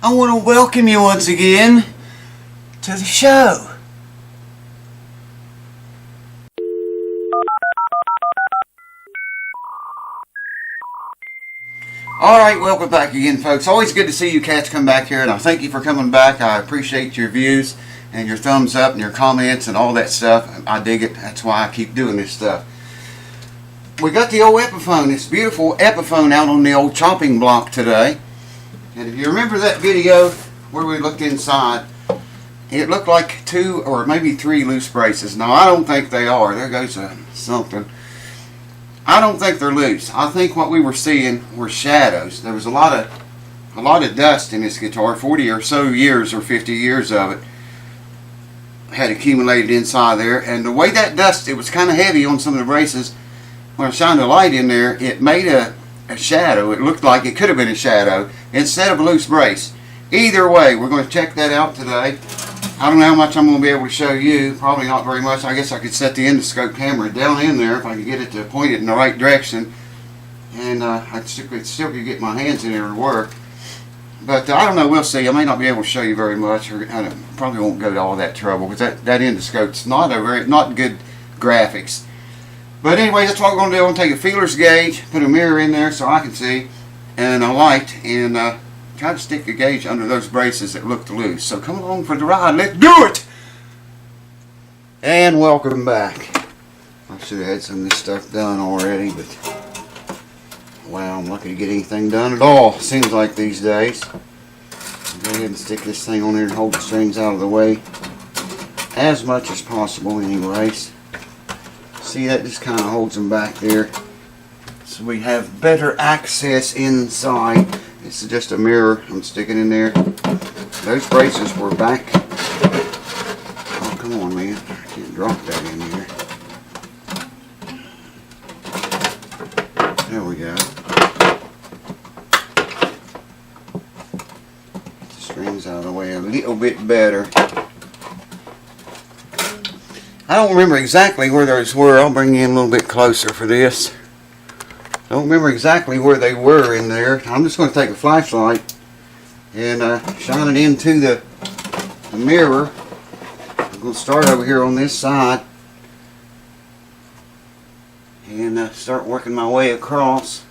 I want to welcome you once again to the show. Alright, welcome back again, folks. Always good to see you cats come back here, and I thank you for coming back. I appreciate your views and your thumbs up and your comments and all that stuff. I dig it. That's why I keep doing this stuff. We got the old epiphone, this beautiful epiphone, out on the old chopping block today. And if you remember that video where we looked inside, it looked like 2 or maybe 3 loose braces. Now, I don't think they are. There goes something. I don't think they're loose. I think what we were seeing were shadows. There was a lot of dust in this guitar. 40 or so years or 50 years of it had accumulated inside there. And the way that dust, it was kind of heavy on some of the braces. When I shined a light in there, it made a shadow. It looked like it could have been a shadow instead of a loose brace. Either way, we're going to check that out today. I don't know how much I'm going to be able to show you. Probably not very much. I guess I could set the endoscope camera down in there if I could get it to point it in the right direction. And I still could get my hands in there to work. But I don't know. We'll see. I may not be able to show you very much. Or I probably won't go to all that trouble because that endoscope's not good graphics. But anyway, that's what we're going to do. I'm going to take a feeler's gauge, put a mirror in there so I can see, and a light, and try to stick a gauge under those braces that looked loose. So come along for the ride. Let's do it! And welcome back. I should have had some of this stuff done already, but wow, I'm lucky to get anything done at all, seems like these days. Go ahead and stick this thing on there and hold the strings out of the way as much as possible anyways. See, that just kind of holds them back there so we have better access inside. This is just a mirror I'm sticking in there. Those braces were back. Oh, come on, man. I can't drop that in here. There we go. Get the strings out of the way a little bit better. I don't remember exactly where those were. I'll bring you in a little bit closer for this. Don't remember exactly where they were in there. I'm just going to take a flashlight and shine it into the mirror. I'm going to start over here on this side and start working my way across.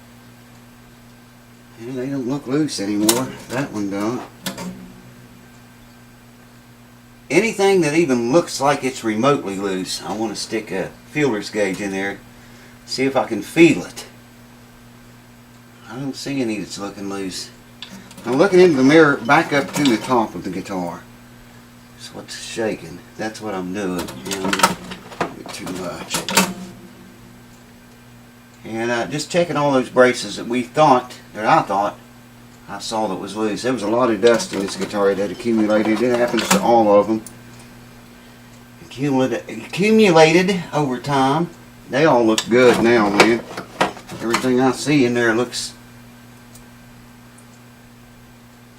And they don't look loose anymore. That one don't. Anything that even looks like it's remotely loose, I want to stick a feeler's gauge in there, see if I can feel it. I don't see any that's looking loose. I'm looking into the mirror back up to the top of the guitar. That's what's shaking. That's what I'm doing. Too much. And just checking all those braces that I thought I saw that was loose. There was a lot of dust in this guitar that accumulated. It happens to all of them. Accumulated over time. They all look good now, man. Everything I see in there looks...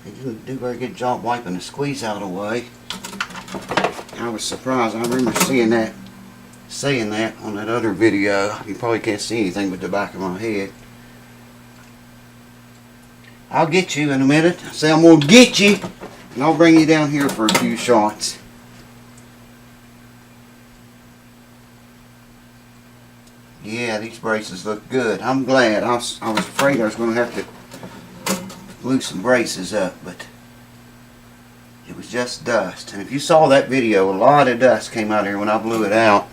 They didn't do a very good job wiping the squeeze out of the way. I was surprised. I remember saying that on that other video. You probably can't see anything but the back of my head. I'll get you in a minute. I say I'm going to get you, and I'll bring you down here for a few shots. Yeah, these braces look good. I'm glad. I was afraid I was going to have to loosen braces up, but it was just dust. And if you saw that video, a lot of dust came out here when I blew it out.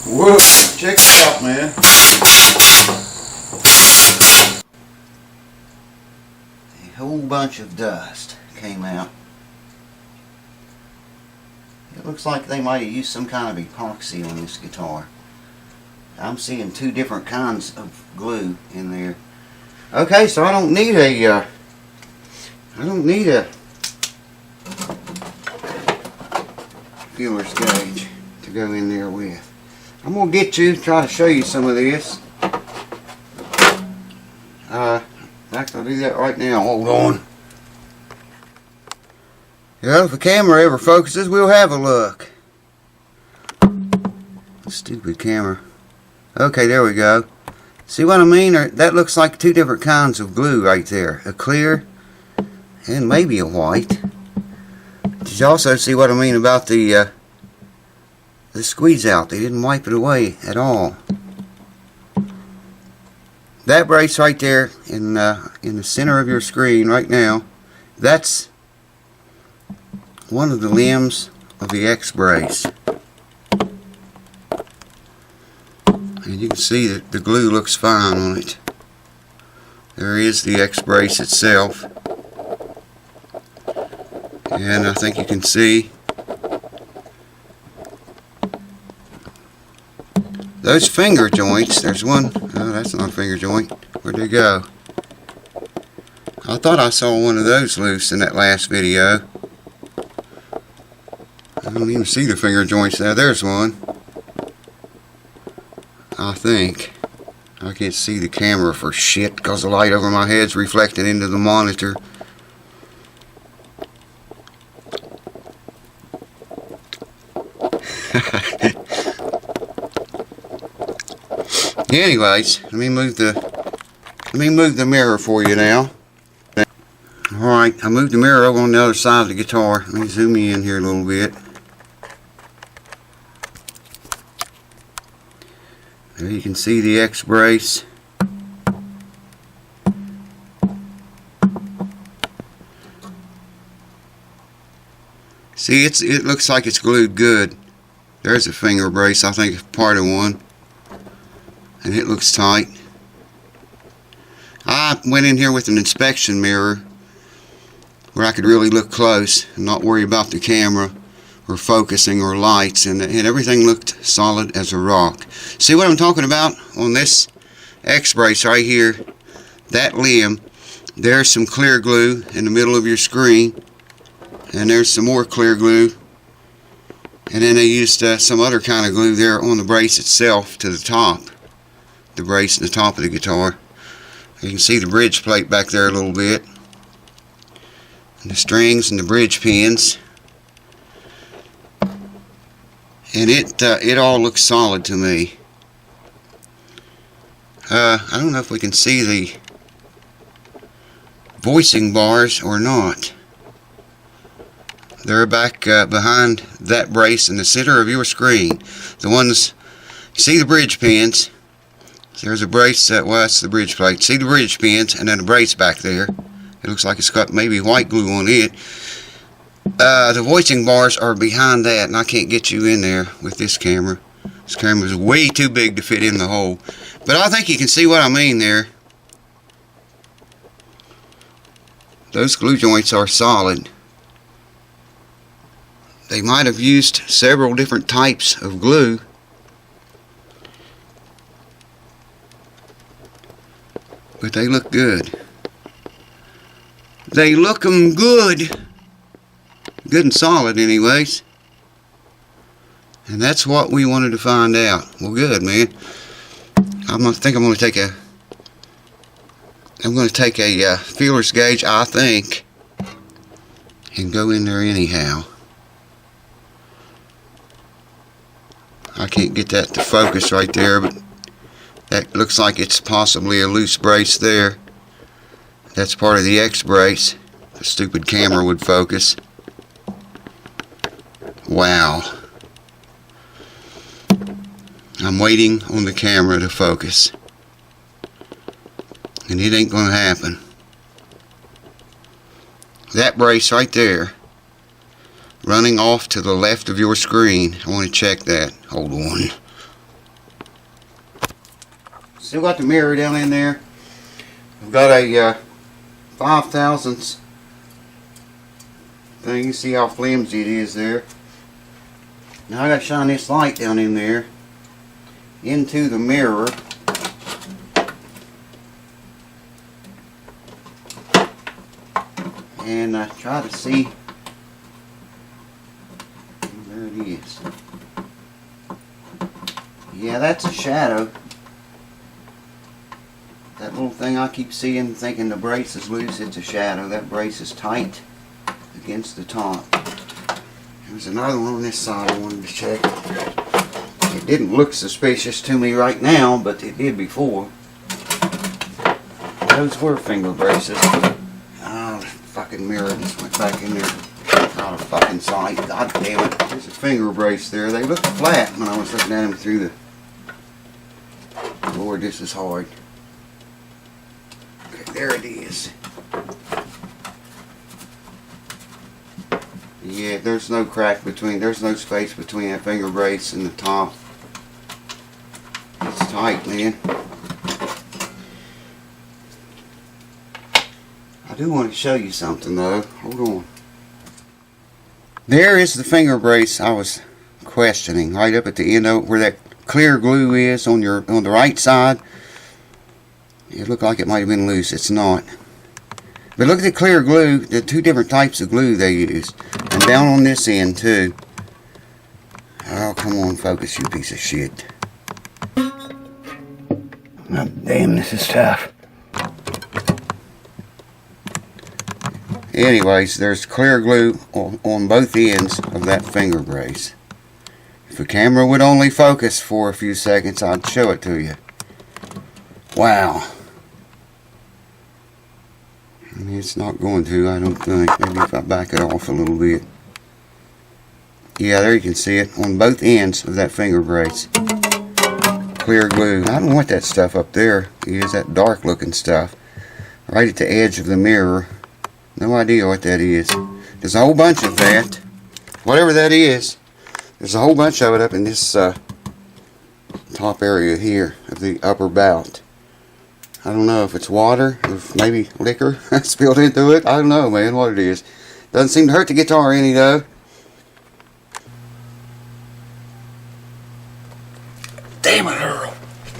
Whoa, check it out, man. A whole bunch of dust came out. It looks like they might have used some kind of epoxy on this guitar. I'm seeing 2 different kinds of glue in there. Okay, so I don't need a feeler's gauge to go in there with. I'm gonna get you, try to show you some of this. In fact, I'll do that right now. Hold on. Yeah, if the camera ever focuses, we'll have a look. Stupid camera. Okay, there we go. See what I mean? That looks like two different kinds of glue right there. A clear and maybe a white. Did you also see what I mean about the squeeze out? They didn't wipe it away at all. That brace right there in the center of your screen right now, that's one of the limbs of the Xbrace. And you can see that the glue looks fine on it. There is the Xbrace itself. And I think you can see those finger joints. There's one. Oh, that's not a finger joint. Where'd they go? I thought I saw one of those loose in that last video. I don't even see the finger joints now. There's one. I think. I can't see the camera for shit because the light over my head's reflected into the monitor. Anyways, let me move the mirror for you now. Alright, I moved the mirror over on the other side of the guitar. Let me zoom in here a little bit. There you can see the Xbrace. See, it looks like it's glued good. There's a finger brace, I think part of one. And it looks tight. I went in here with an inspection mirror where I could really look close and not worry about the camera or focusing or lights, and everything looked solid as a rock. See what I'm talking about on this Xbrace right here? That limb, there's some clear glue in the middle of your screen, and there's some more clear glue, and then they used some other kind of glue there on the brace itself to the top. The brace and the top of the guitar. You can see the bridge plate back there a little bit, and the strings and the bridge pins, and it all looks solid to me. I don't know if we can see the voicing bars or not. They're back behind that brace in the center of your screen. The ones, see the bridge pins. There's a brace, well, that's the bridge plate. See the bridge pins and then a brace back there. It looks like it's got maybe white glue on it. The voicing bars are behind that, and I can't get you in there with this camera. This camera is way too big to fit in the hole. But I think you can see what I mean there. Those glue joints are solid. They might have used several different types of glue. But they look good. They look 'em good. Good and solid anyways. And that's what we wanted to find out. Well, good, man. I'm going to take a feeler's gauge, I think, and go in there anyhow. I can't get that to focus right there, but that looks like it's possibly a loose brace there. That's part of the Xbrace. The stupid camera would focus. Wow. I'm waiting on the camera to focus, and it ain't gonna happen. That brace right there, running off to the left of your screen. I want to check that. Hold on. Still got the mirror down in there. I've got a 5 thousandths thing. You see how flimsy it is there. Now I got to shine this light down in there into the mirror. And try to see. There it is. Yeah, that's a shadow. That little thing I keep seeing, thinking the brace is loose, it's a shadow. That brace is tight against the top. There's another one on this side I wanted to check. It didn't look suspicious to me right now, but it did before. those were finger braces. Oh, the fucking mirror just went back in there. Out of fucking sight. God damn it. There's a finger brace there. They looked flat when I was looking at them through the... Lord, this is hard. Okay, there it is. Yeah, there's no crack between, there's no space between that finger brace and the top. It's tight, man. I do want to show you something though. Hold on. There is the finger brace I was questioning, right up at the end of where that clear glue is on the right side. It looked like it might have been loose. It's not. But look at the clear glue, the two different types of glue they use. And down on this end too. Oh, come on, focus, you piece of shit. Oh, damn, this is tough. Anyways, there's clear glue on both ends of that finger brace. If the camera would only focus for a few seconds, I'd show it to you. Wow. It's not going to, I don't think. Maybe if I back it off a little bit. Yeah, there you can see it on both ends of that finger brace. Clear glue. I don't know what that stuff up there is, that dark looking stuff. Right at the edge of the mirror. No idea what that is. There's a whole bunch of that. Whatever that is, there's a whole bunch of it up in this top area here of the upper bout. I don't know if it's water, if maybe liquor spilled into it. I don't know, man, what it is. Doesn't seem to hurt the guitar any, though. Damn it, Earl.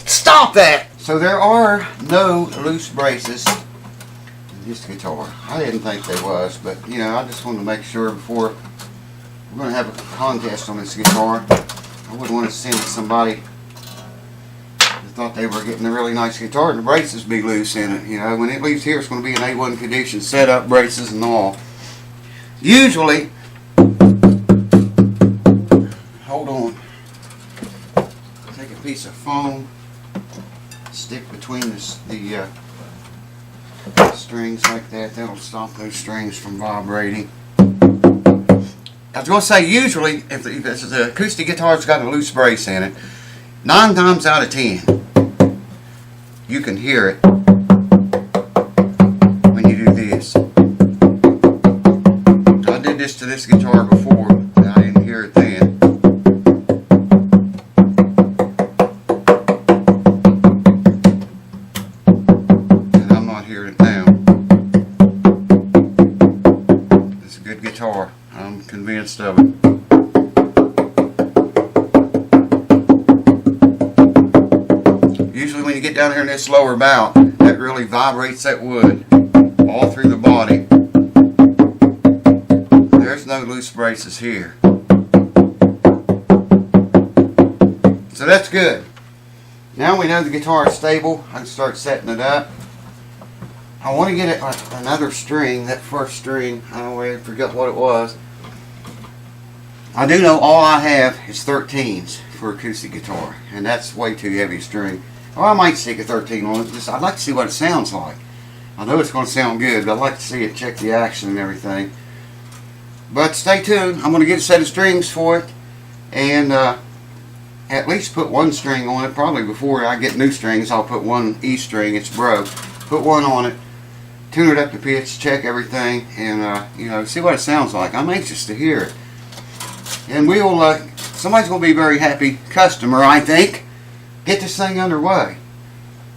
Stop that! So there are no loose braces in this guitar. I didn't think there was, but, you know, I just wanted to make sure before we're going to have a contest on this guitar. I wouldn't want to send somebody thought they were getting a really nice guitar and the braces be loose in it. You know, when it leaves here, it's going to be in A1 condition, set up, braces and all. Usually, hold on, take a piece of foam, stick between the strings like that. That'll stop those strings from vibrating. I was going to say, usually, if the acoustic guitar's got a loose brace in it, 9 times out of 10, you can hear it when you do this. I did this to this guitar before, and I didn't hear it then. And I'm not hearing it now. It's a good guitar. I'm convinced of it. Usually when you get down here in this lower bout, that really vibrates that wood all through the body. There's no loose braces here. So that's good. Now we know the guitar is stable. I can start setting it up. I want to get another string, that first string, I forgot what it was. I do know all I have is 13s for acoustic guitar, and that's way too heavy a string. Or I might stick a 13 on it. Just, I'd like to see what it sounds like. I know it's going to sound good, but I'd like to see it, check the action and everything. But stay tuned. I'm going to get a set of strings for it, and at least put one string on it. Probably before I get new strings, I'll put one E string. It's broke. Put one on it, tune it up to pitch, check everything, and you know, see what it sounds like. I'm anxious to hear it. And we'll, somebody's going to be a very happy customer, I think. Get this thing underway.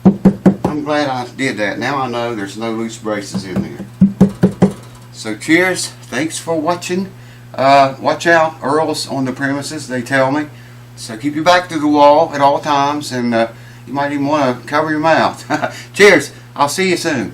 I'm glad I did that. Now I know there's no loose braces in there. So cheers. Thanks for watching. Watch out. Earl's on the premises, they tell me. So keep your back to the wall at all times, and you might even want to cover your mouth. Cheers. I'll see you soon.